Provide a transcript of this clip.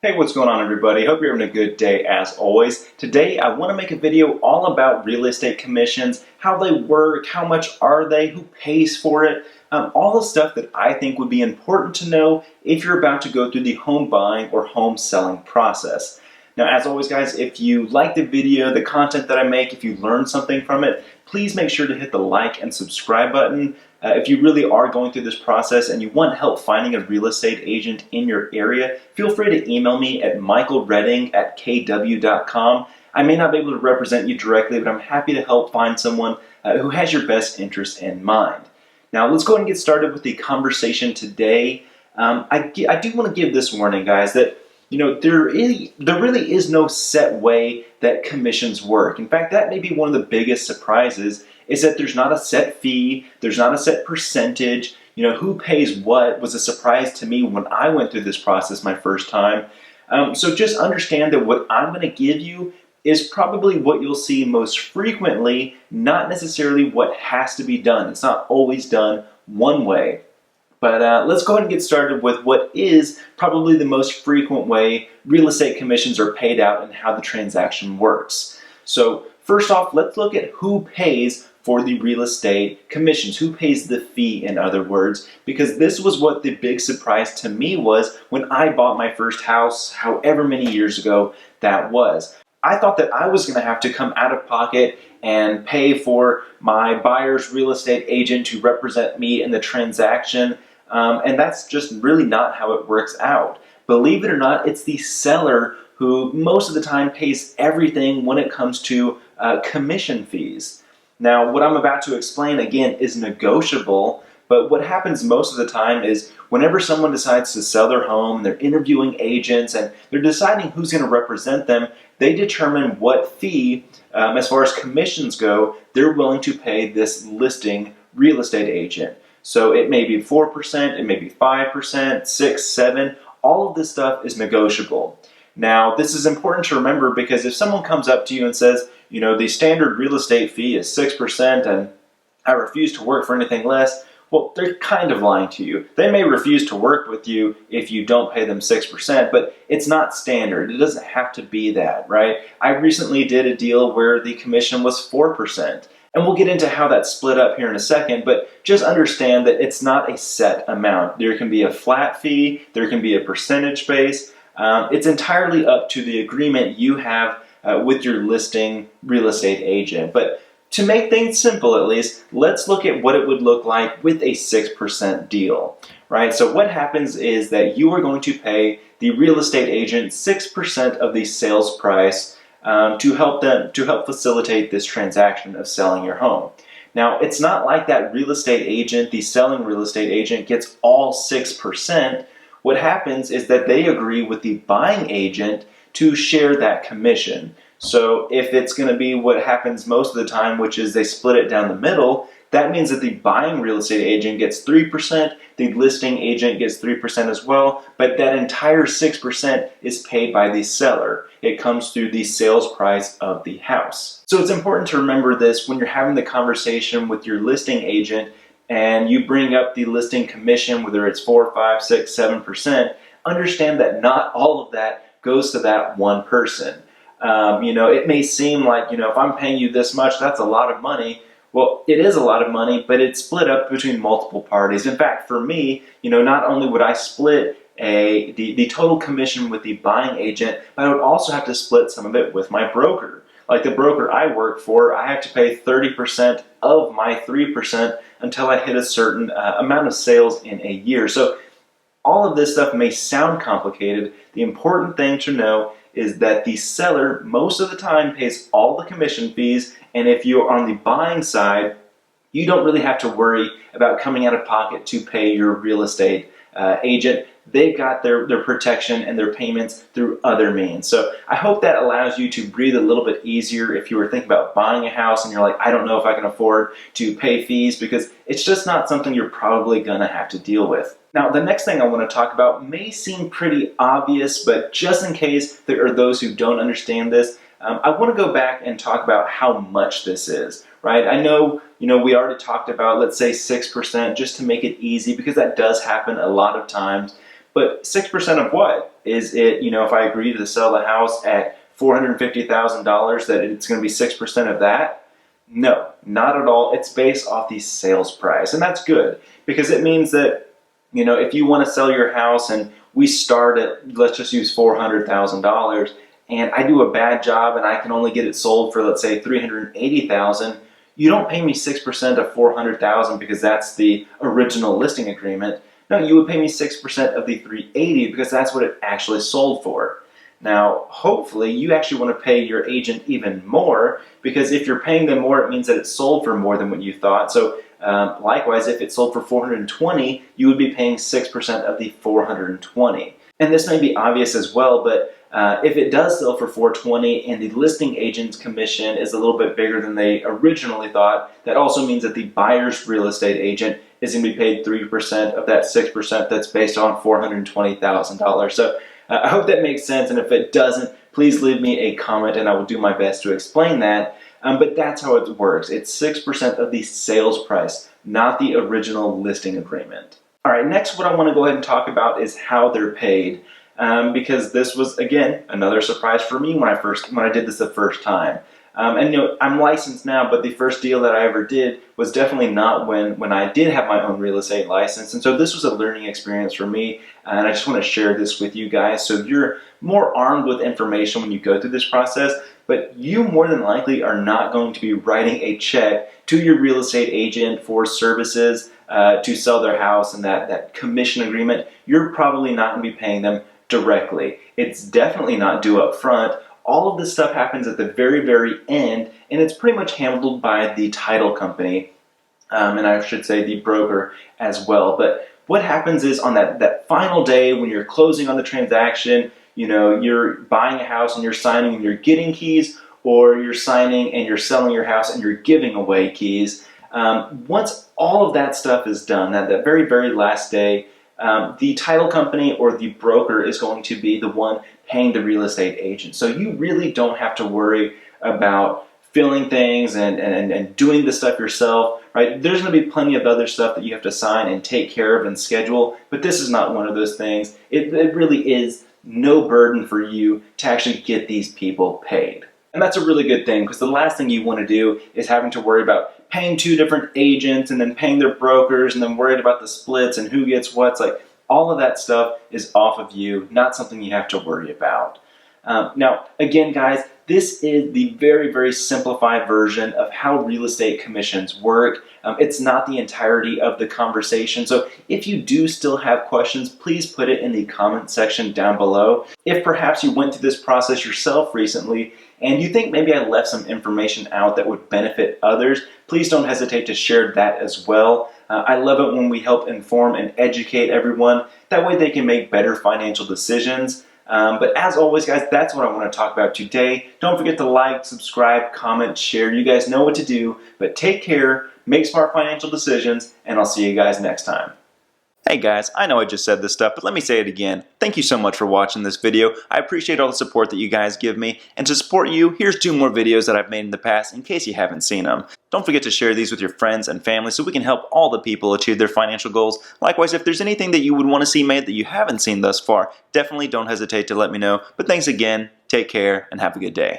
Hey, what's going on everybody? Hope you're having a good day as always. Today I want to make a video all about real estate commissions, how they work, how much are they, who pays for it, all the stuff that I think would be important to know if you're about to go through the home buying or home selling process. Now, as always guys, if you like the video, the content that I make, if you learned something from it, please make sure to hit the like and subscribe button. If you really are going through this process and you want help finding a real estate agent in your area, feel free to email me at michaelredding@kw.com. I may not be able to represent you directly, but I'm happy to help find someone who has your best interest in mind. Now, let's go ahead and get started with the conversation today. I do want to give this warning, guys, that there really is no set way that commissions work. In fact, that may be one of the biggest surprises is that there's not a set fee, there's not a set percentage. Who pays what was a surprise to me when I went through this process my first time. So just understand that what I'm going to give you is probably what you'll see most frequently, not necessarily what has to be done. It's not always done one way. But let's go ahead and get started with what is probably the most frequent way real estate commissions are paid out and how the transaction works. So first off, let's look at who pays for the real estate commissions, who pays the fee, in other words, because this was what the big surprise to me was when I bought my first house, however many years ago that was. I thought that I was going to have to come out of pocket and pay for my buyer's real estate agent to represent me in the transaction. And that's just really not how it works out. Believe it or not, it's the seller who most of the time pays everything when it comes to commission fees. Now, what I'm about to explain again is negotiable, but what happens most of the time is whenever someone decides to sell their home, they're interviewing agents and they're deciding who's going to represent them, they determine what fee, as far as commissions go, they're willing to pay this listing real estate agent. So it may be 4%, it may be 5%, 6, 7, all of this stuff is negotiable. Now, this is important to remember because if someone comes up to you and says, the standard real estate fee is 6% and I refuse to work for anything less, well, they're kind of lying to you. They may refuse to work with you if you don't pay them 6%, but it's not standard. It doesn't have to be that, right? I recently did a deal where the commission was 4%. And we'll get into how that's split up here in a second, but just understand that it's not a set amount. There can be a flat fee, there can be a percentage base. It's entirely up to the agreement you have with your listing real estate agent. But to make things simple at least, let's look at what it would look like with a 6% deal, right? So what happens is that you are going to pay the real estate agent 6% of the sales price to help facilitate this transaction of selling your home. Now, it's not like that real estate agent, the selling real estate agent, gets all 6%. What happens is that they agree with the buying agent to share that commission. So if it's going to be what happens most of the time, which is they split it down the middle, that means that the buying real estate agent gets 3%, the listing agent gets 3% as well, but that entire 6% is paid by the seller. It comes through the sales price of the house. So it's important to remember this when you're having the conversation with your listing agent and you bring up the listing commission, whether it's 4, 5, 6, 7%, understand that not all of that goes to that one person. It may seem like, if I'm paying you this much, that's a lot of money. Well, it is a lot of money, but it's split up between multiple parties. In fact, for me, not only would I split the total commission with the buying agent, but I would also have to split some of it with my broker. Like the broker I work for, I have to pay 30% of my 3% until I hit a certain amount of sales in a year. So all of this stuff may sound complicated. The important thing to know is that the seller most of the time pays all the commission fees, and if you're on the buying side, you don't really have to worry about coming out of pocket to pay your real estate agent. They've got their protection and their payments through other means. So I hope that allows you to breathe a little bit easier if you were thinking about buying a house and you're like, I don't know if I can afford to pay fees, because it's just not something you're probably gonna have to deal with. Now, the next thing I want to talk about may seem pretty obvious, but just in case there are those who don't understand this, I want to go back and talk about how much this is, right? I know, we already talked about, let's say 6%, just to make it easy, because that does happen a lot of times. But 6% of what? Is it, if I agree to sell the house at $450,000, that it's going to be 6% of that? No, not at all. It's based off the sales price. And that's good because it means that, if you want to sell your house and we start at, let's just use $400,000, and I do a bad job and I can only get it sold for, let's say, $380,000, you don't pay me 6% of $400,000 because that's the original listing agreement. No, you would pay me 6% of the $380,000 because that's what it actually sold for. Now, hopefully, you actually want to pay your agent even more, because if you're paying them more, it means that it sold for more than what you thought. So, likewise, if it sold for $420,000, you would be paying 6% of the $420,000. And this may be obvious as well, but if it does sell for $420,000 and the listing agent's commission is a little bit bigger than they originally thought, that also means that the buyer's real estate agent is going to be paid 3% of that 6% that's based on $420,000. So I hope that makes sense, and if it doesn't, please leave me a comment and I will do my best to explain that. But that's how it works. It's 6% of the sales price, not the original listing agreement. All right, next what I want to go ahead and talk about is how they're paid, because this was, again, another surprise for me when I did this the first time. And I'm licensed now, but the first deal that I ever did was definitely not when I did have my own real estate license. And so this was a learning experience for me, and I just want to share this with you guys so you're more armed with information when you go through this process. But you more than likely are not going to be writing a check to your real estate agent for services to sell their house and that commission agreement. You're probably not going to be paying them directly. It's definitely not due up front. All of this stuff happens at the very, very end, and it's pretty much handled by the title company, and I should say the broker as well. But what happens is on that final day when you're closing on the transaction, you're buying a house and you're signing and you're getting keys, or you're signing and you're selling your house and you're giving away keys. Once all of that stuff is done, that very, very last day, the title company or the broker is going to be the one paying the real estate agent. So you really don't have to worry about filling things and doing the stuff yourself, right? There's going to be plenty of other stuff that you have to sign and take care of and schedule, but this is not one of those things. It really is no burden for you to actually get these people paid. And that's a really good thing, because the last thing you want to do is having to worry about paying two different agents and then paying their brokers and then worried about the splits and who gets what. It's like all of that stuff is off of you, not something you have to worry about. Now, again, guys, this is the very, very simplified version of how real estate commissions work. It's not the entirety of the conversation. So if you do still have questions, please put it in the comment section down below. If perhaps you went through this process yourself recently and you think maybe I left some information out that would benefit others, please don't hesitate to share that as well. I love it when we help inform and educate everyone. That way they can make better financial decisions. But as always, guys, that's what I want to talk about today. Don't forget to like, subscribe, comment, share. You guys know what to do. But take care, make smart financial decisions, and I'll see you guys next time. Hey guys, I know I just said this stuff, but let me say it again. Thank you so much for watching this video. I appreciate all the support that you guys give me. And to support you, here's 2 more videos that I've made in the past in case you haven't seen them. Don't forget to share these with your friends and family so we can help all the people achieve their financial goals. Likewise, if there's anything that you would want to see made that you haven't seen thus far, definitely don't hesitate to let me know. But thanks again, take care, and have a good day.